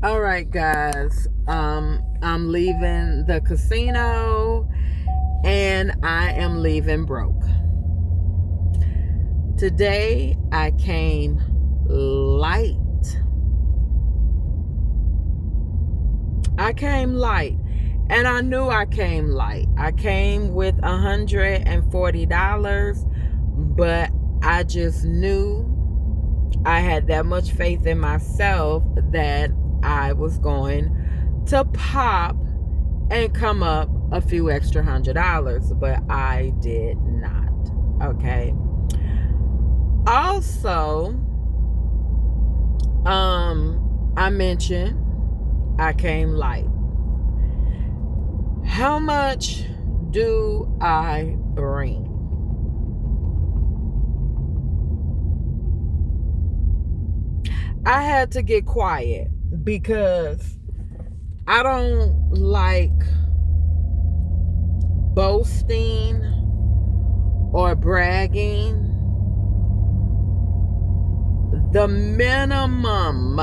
All right, guys. I'm leaving the casino and I am leaving broke. Today I came light. I came light. And I knew I came light. I came with $140, but I just knew I had that much faith in myself that I was going to pop and come up a few extra $100, but I did not. Okay. Also, I mentioned I came light. How much do I bring? I had to get quiet because I don't like boasting or bragging. The minimum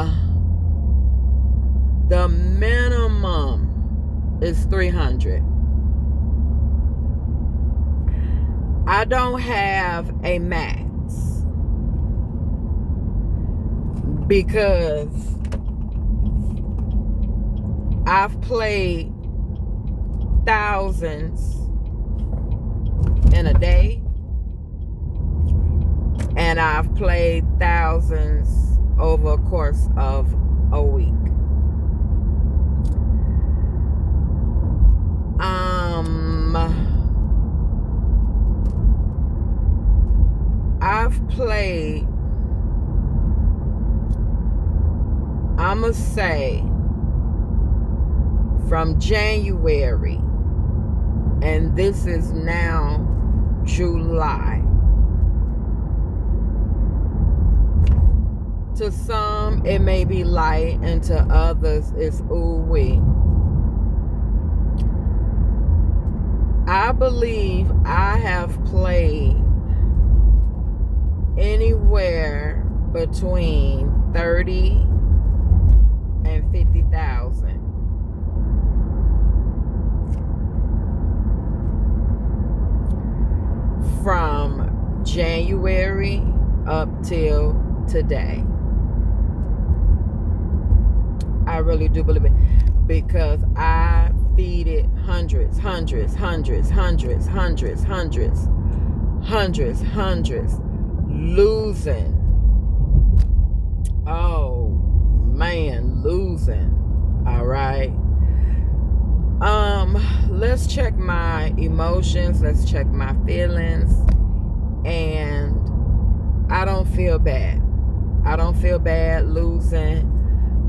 is 300. I don't have a max because I've played thousands in a day, and I've played thousands over a course of a week. I've played, I'ma say, from January, and this is now July. To some, it may be light, and to others, it's ooh-wee. I believe I have played anywhere between 30 and 50,000. From January up till today. I really do believe it because I feed it hundreds, losing. Oh man, losing. All right. Let's check my emotions, let's check my feelings, and I don't feel bad. I don't feel bad losing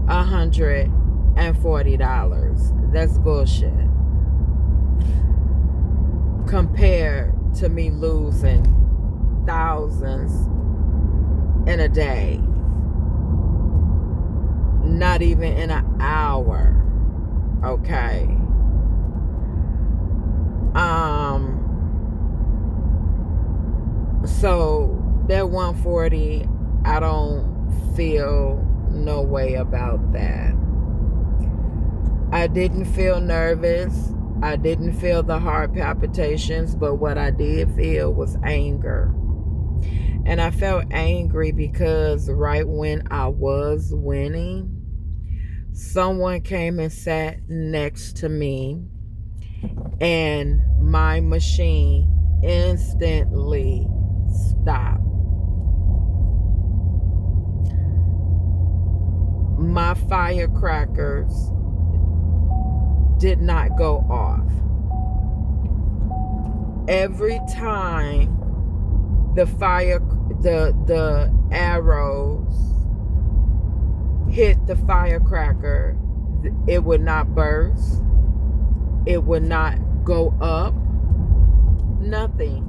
$140. That's bullshit. Compared to me losing thousands in a day. Not even in an hour. Okay. So that 140, I don't feel no way about that. I didn't feel nervous. I didn't feel the heart palpitations, but what I did feel was anger. And I felt angry because right when I was winning, someone came and sat next to me, and my machine instantly stopped. My firecrackers did not go off. Every time the arrows hit the firecracker, it would not burst. It would not go up. Nothing.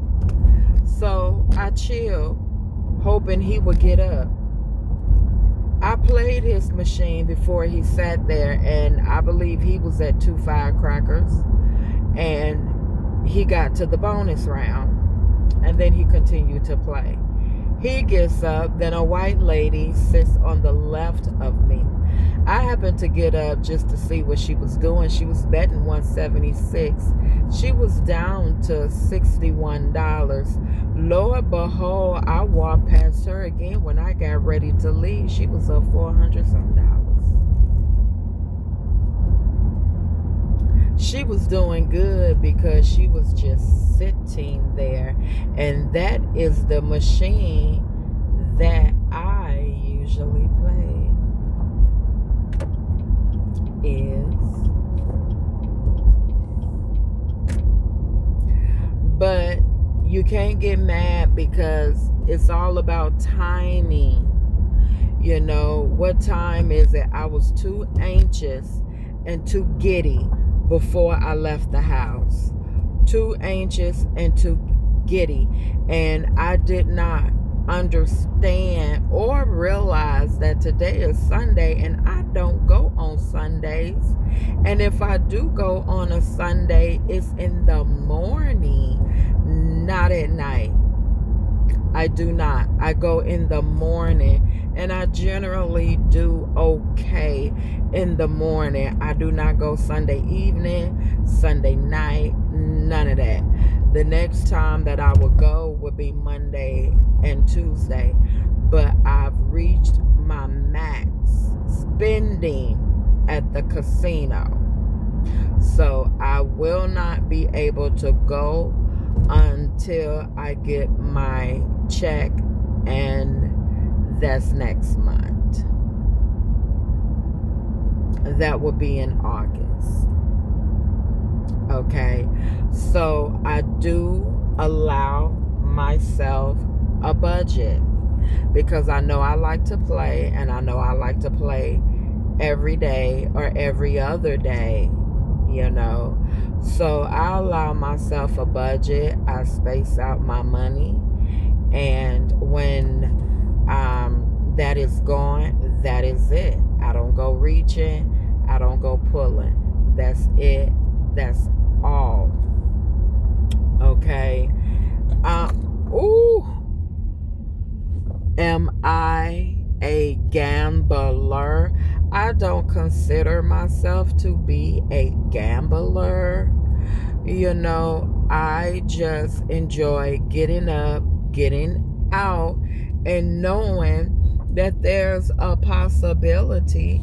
So I chilled, hoping he would get up. I played his machine before he sat there, and I believe he was at 2 firecrackers, and he got to the bonus round, and then he continued to play. He gets up, then a white lady sits on the left of me. I happened to get up just to see what she was doing. She was betting 176. She was down to $61. Lo and behold, I walked past her again when I got ready to leave. She was up $400 some dollars. She was doing good because she was just sitting there. And that is the machine that I usually play. But you can't get mad because it's all about timing. You know, what time is it? I was too anxious and too giddy before I left the house. Too anxious and too giddy. And I did not understand or realize that today is Sunday and I don't go on Sundays. And if I do go on a Sunday, it's in the morning, not at night. I do not. I go in the morning, and I generally do okay in the morning. I do not go Sunday evening, Sunday night, none of that. The next time that I would go would be Monday and Tuesday, but I've reached my max spending at the casino. So I will not be able to go until I get my check, and that's next month. That will be in August. Okay, so I do allow myself a budget because I know I like to play, and I know I like to play every day or every other day, you know. So I allow myself a budget. I space out my money, and when that is gone, that is it. I don't go reaching, I don't go pulling. That's it. That's all. Okay. Ooh. Am I a gambler? I don't consider myself to be a gambler. You know, I just enjoy getting up, getting out, and knowing that there's a possibility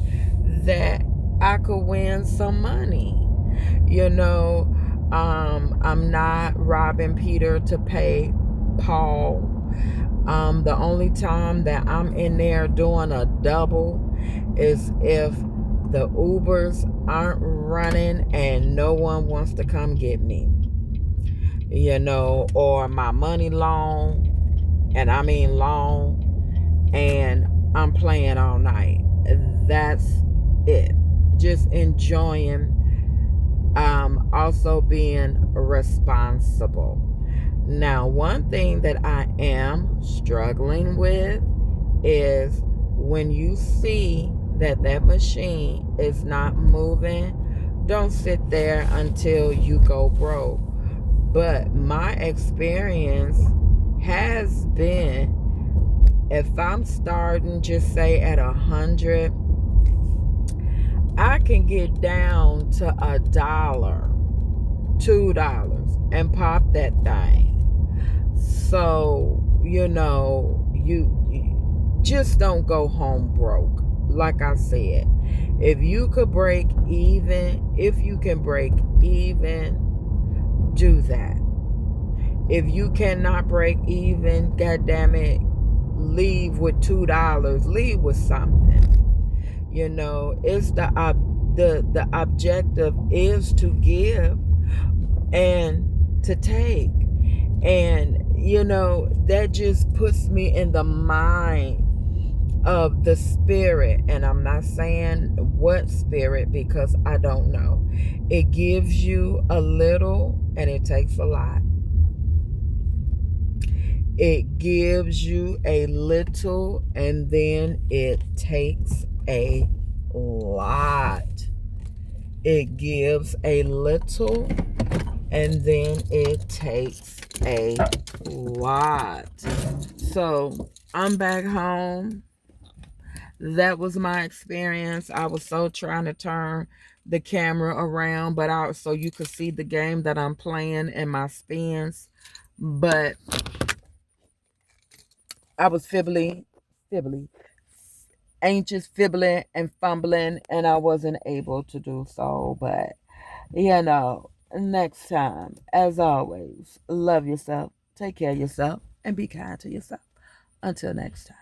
that I could win some money. You know, I'm not robbing Peter to pay Paul. The only time that I'm in there doing a double is if the Ubers aren't running and no one wants to come get me. You know, or my money long, and I mean long, and I'm playing all night. That's it. Just enjoying, also being responsible. Now, one thing that I am struggling with is when you see that machine is not moving, don't sit there until you go broke. But my experience has been, if I'm starting, just say at 100, I can get down to $1, $2, and pop that thing. So, you know, you just don't go home broke. Like I said, if you could break even, if you can break even, do that. If you cannot break even, goddamn it, leave with $2. Leave with something. You know, it's the objective is to give and to take. And you know, that just puts me in the mind of the spirit. And I'm not saying what spirit because I don't know. It gives you a little and it takes a lot. It gives you a little and then it takes a lot. It gives a little and then it takes a lot. So I'm back home. That was my experience. I was so trying to turn the camera around, but so you could see the game that I'm playing and my spins. But I was fibbly, anxious, fibbling, and fumbling, and I wasn't able to do so. But next time, as always, love yourself, take care of yourself, and be kind to yourself. Until next time.